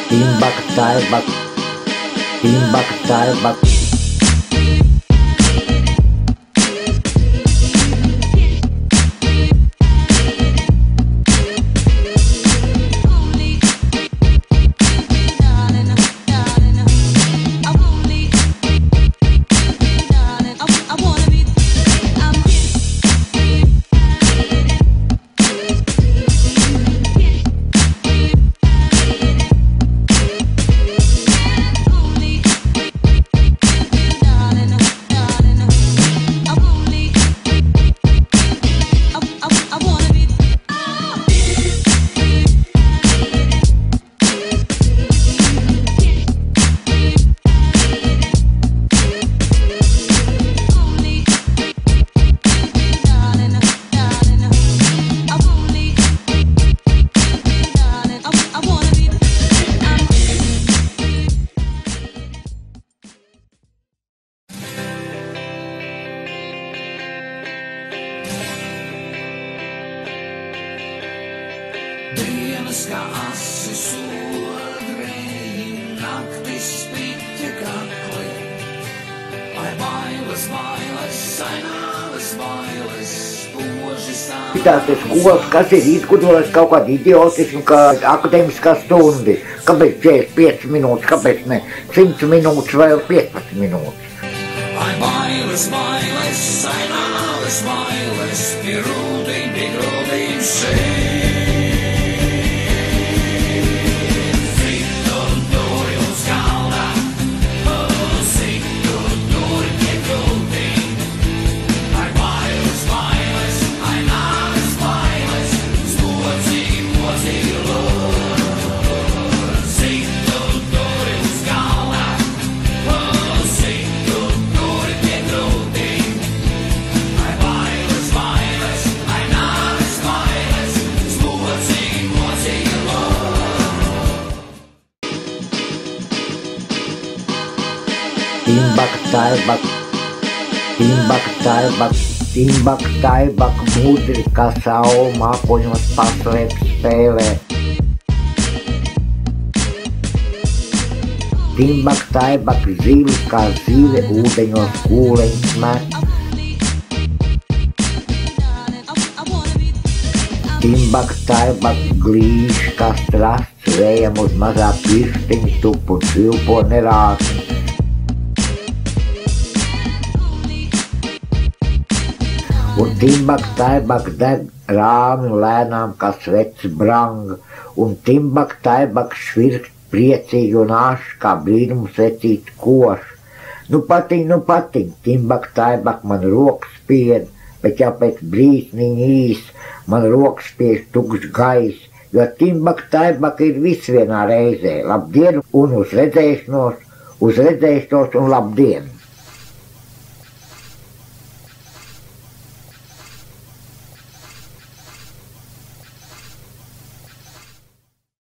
Timbak taibak, timbak taibak. Dienas kā asi sodreji, naktis spiķa kakli. Ai bailes, bailes, aināles bailes, spoži stāv. Tās skolas, kas ir izgudrojis kaut kādu idiotismu, kā akadēmiskā stundi. Kāpēc 45 minūtes, kāpēc ne 100 minūtes vai 15 minūtes? Ai bailes, bailes, aināles bailes, pie grūtīm šeit. Timbak taibak, timbak taibak, timbak taibak, mudri kā saule mākoņos paslēp spēlē. Timbak taibak, zivs kā zile ūdeņos kūleņus met. Timbak taibak, glīž kā strasts, vējam uz mazā pirkstiņa tup un svilpo nerāsni. Un timbak taibak deg rāmi lēnām kā svecis branga, un timbak taibak švirkt priecīgi un aši kā brīnums vecīt koši. Nu patiņ, timbak taibak man rokas spied, bet jau pēc brīsniņa īs man rokas spiež tukšs gaiss, jo timbak taibak ir viss vienā reizē. Labdien un uz redzēšanos un labdien!